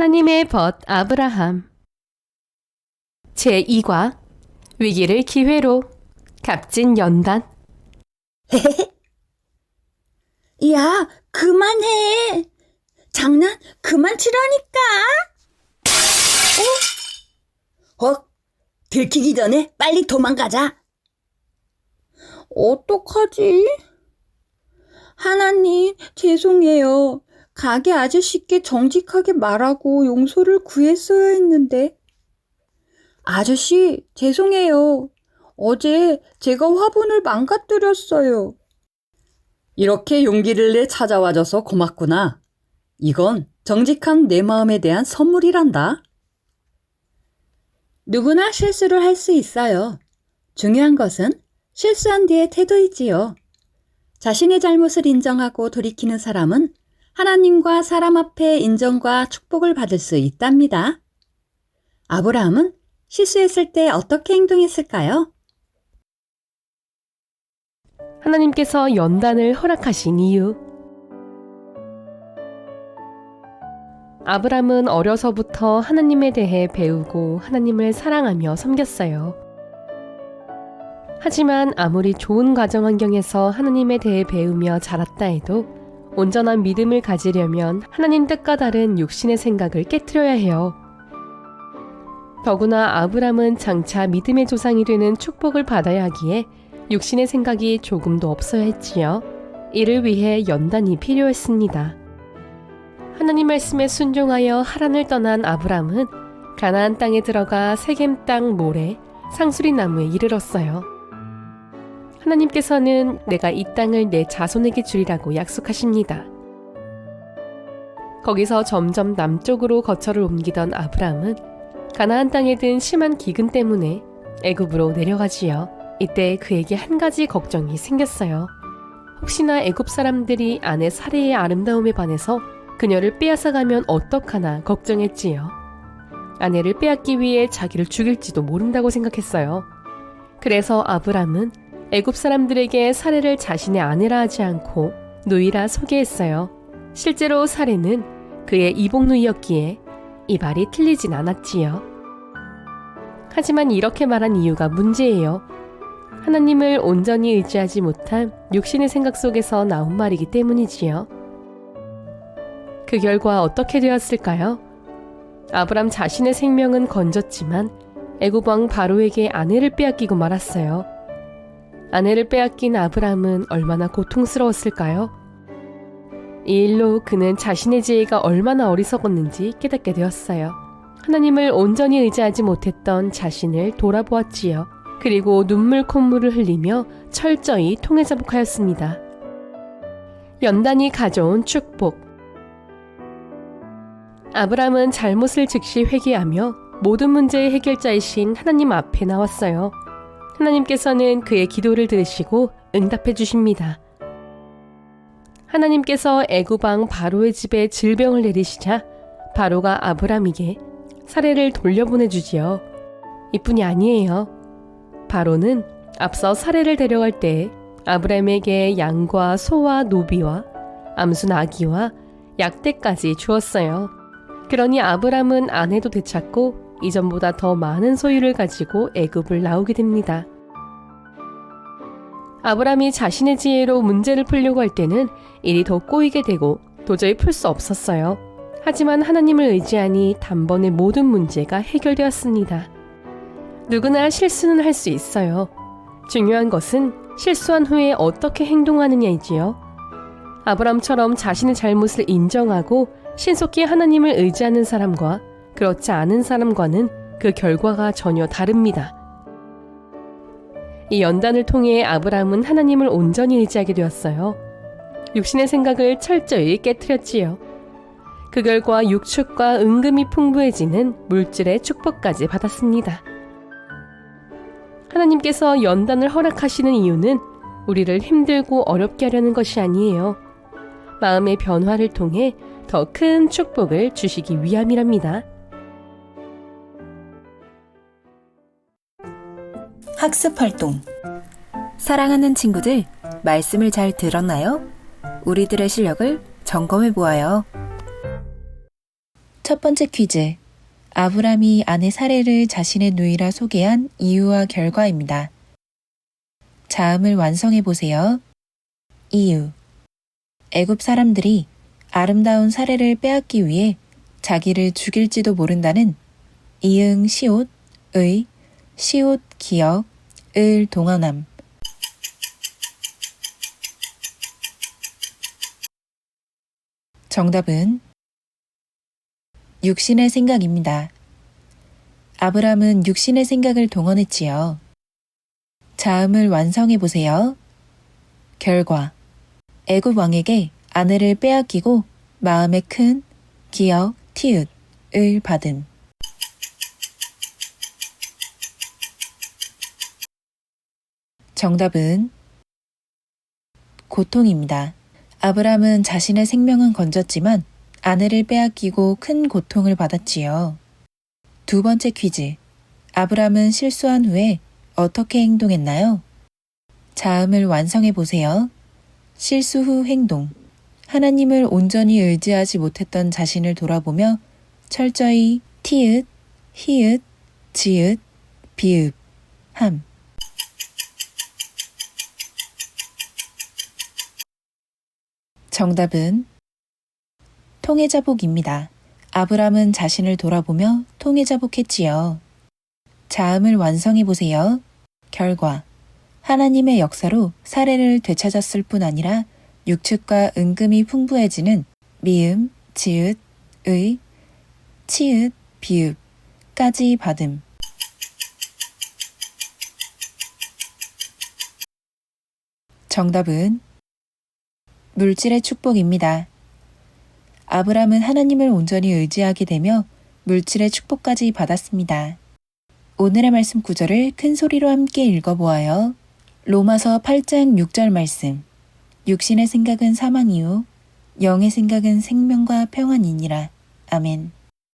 하나님의 벗 아브라함 제2과 위기를 기회로 값진 연단. 야, 그만해. 장난 그만 치라니까. 들키기 전에 빨리 도망가자. 어떡하지? 하나님, 죄송해요. 가게 아저씨께 정직하게 말하고 용서를 구했어야 했는데. 아저씨, 죄송해요. 어제 제가 화분을 망가뜨렸어요. 이렇게 용기를 내 찾아와줘서 고맙구나. 이건 정직한 내 마음에 대한 선물이란다. 누구나 실수를 할 수 있어요. 중요한 것은 실수한 뒤의 태도이지요. 자신의 잘못을 인정하고 돌이키는 사람은 하나님과 사람 앞에 인정과 축복을 받을 수 있답니다. 아브라함은 실수했을 때 어떻게 행동했을까요? 하나님께서 연단을 허락하신 이유. 아브람은 어려서부터 하나님에 대해 배우고 하나님을 사랑하며 섬겼어요. 하지만 아무리 좋은 가정 환경에서 하나님에 대해 배우며 자랐다 해도 온전한 믿음을 가지려면 하나님 뜻과 다른 육신의 생각을 깨트려야 해요. 더구나 아브람은 장차 믿음의 조상이 되는 축복을 받아야 하기에 육신의 생각이 조금도 없어야 했지요. 이를 위해 연단이 필요했습니다. 하나님 말씀에 순종하여 하란을 떠난 아브람은 가나안 땅에 들어가 세겜 땅 모래 상수리 나무에 이르렀어요. 하나님께서는 내가 이 땅을 내 자손에게 주리라고 약속하십니다. 거기서 점점 남쪽으로 거처를 옮기던 아브람은 가나안 땅에 든 심한 기근 때문에 애굽으로 내려가지요. 이때 그에게 한 가지 걱정이 생겼어요. 혹시나 애굽 사람들이 아내 사레의 아름다움에 반해서 그녀를 빼앗아가면 어떡하나 걱정했지요. 아내를 빼앗기 위해 자기를 죽일지도 모른다고 생각했어요. 그래서 아브람은 애굽 사람들에게 사레를 자신의 아내라 하지 않고 누이라 소개했어요. 실제로 사레는 그의 이복 누이였기에 이 말이 틀리진 않았지요. 하지만 이렇게 말한 이유가 문제예요. 하나님을 온전히 의지하지 못한 육신의 생각 속에서 나온 말이기 때문이지요. 그 결과 어떻게 되었을까요? 아브람 자신의 생명은 건졌지만 애굽 왕 바로에게 아내를 빼앗기고 말았어요. 아내를 빼앗긴 아브람은 얼마나 고통스러웠을까요? 이 일로 그는 자신의 지혜가 얼마나 어리석었는지 깨닫게 되었어요. 하나님을 온전히 의지하지 못했던 자신을 돌아보았지요. 그리고 눈물 콧물을 흘리며 철저히 통회자복하였습니다. 연단이 가져온 축복. 아브람은 잘못을 즉시 회개하며 모든 문제의 해결자이신 하나님 앞에 나왔어요. 하나님께서는 그의 기도를 들으시고 응답해 주십니다. 하나님께서 애굽 왕 바로의 집에 질병을 내리시자 바로가 아브람에게 사레를 돌려보내주지요. 이뿐이 아니에요. 바로는 앞서 사레를 데려갈 때 아브람에게 양과 소와 노비와 암수 나귀와 약대까지 주었어요. 그러니 아브람은 아내도 되찾고 이전보다 더 많은 소유를 가지고 애굽을 나오게 됩니다. 아브람이 자신의 지혜로 문제를 풀려고 할 때는 일이 더 꼬이게 되고 도저히 풀 수 없었어요. 하지만 하나님을 의지하니 단번에 모든 문제가 해결되었습니다. 누구나 실수는 할 수 있어요. 중요한 것은 실수한 후에 어떻게 행동하느냐이지요. 아브람처럼 자신의 잘못을 인정하고 신속히 하나님을 의지하는 사람과 그렇지 않은 사람과는 그 결과가 전혀 다릅니다. 이 연단을 통해 아브람은 하나님을 온전히 의지하게 되었어요. 육신의 생각을 철저히 깨트렸지요. 그 결과 육축과 은금이 풍부해지는 물질의 축복까지 받았습니다. 하나님께서 연단을 허락하시는 이유는 우리를 힘들고 어렵게 하려는 것이 아니에요. 마음의 변화를 통해 더 큰 축복을 주시기 위함이랍니다. 학습활동. 사랑하는 친구들, 말씀을 잘 들었나요? 우리들의 실력을 점검해 보아요. 첫 번째 퀴즈. 아브람이 아내 사례를 자신의 누이라 소개한 이유와 결과입니다. 자음을 완성해 보세요. 이유. 애굽 사람들이 아름다운 사례를 빼앗기 위해 자기를 죽일지도 모른다는 이응 시옷의 시옷 기억 을 동원함. 정답은 육신의 생각입니다. 아브람은 육신의 생각을 동원했지요. 자음을 완성해 보세요. 결과. 애굽 왕에게 아내를 빼앗기고 마음에 큰 기억 티읕을 받음. 정답은 고통입니다. 아브람은 자신의 생명은 건졌지만 아내를 빼앗기고 큰 고통을 받았지요. 두 번째 퀴즈. 아브람은 실수한 후에 어떻게 행동했나요? 자음을 완성해 보세요. 실수 후 행동. 하나님을 온전히 의지하지 못했던 자신을 돌아보며 철저히 티읕, 히읗, 지읒, 비읍, 함. 정답은 통해자복입니다. 아브람은 자신을 돌아보며 통해자복했지요. 자음을 완성해 보세요. 결과. 하나님의 역사로 사례를 되찾았을 뿐 아니라 육축과 은금이 풍부해지는 미음, 지읒, 의, 치읒, 비읍까지 받음. 정답은 물질의 축복입니다. 아브람은 하나님을 온전히 의지하게 되며 물질의 축복까지 받았습니다. 오늘의 말씀 구절을 큰 소리로 함께 읽어보아요. 로마서 8장 6절 말씀. 육신의 생각은 사망이요 영의 생각은 생명과 평안이니라. 아멘.